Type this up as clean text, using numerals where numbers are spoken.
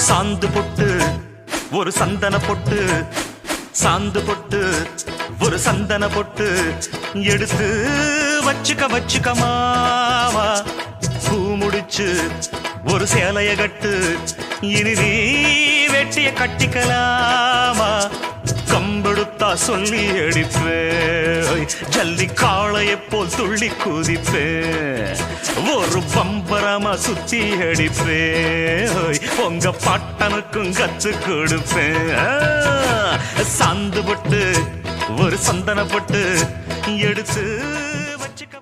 சாந்து பொட்டு ஒரு சந்தன பொட்டு, சாந்து பொட்டு ஒரு சந்தன பொட்டு எடுத்து வச்சுக்க வச்சுக்க மாமா. பூ முடிச்சு ஒரு சேலைய கட்டு, இனி நீ வெட்டிய கட்டிக்கலாமா. கம்பெடுத்தா சொல்லி அடிப்பேன், ஜல்லி காளையை போல் துள்ளி குதிப்பேன், ஒரு பம்பரமா சுத்தி அடிப்பேன், உங்க பாட்டனுக்கும் கத்து கொடுப்பேன். சாந்து பொட்டு ஒரு சந்தன பொட்டு எடுத்து வச்சுக்க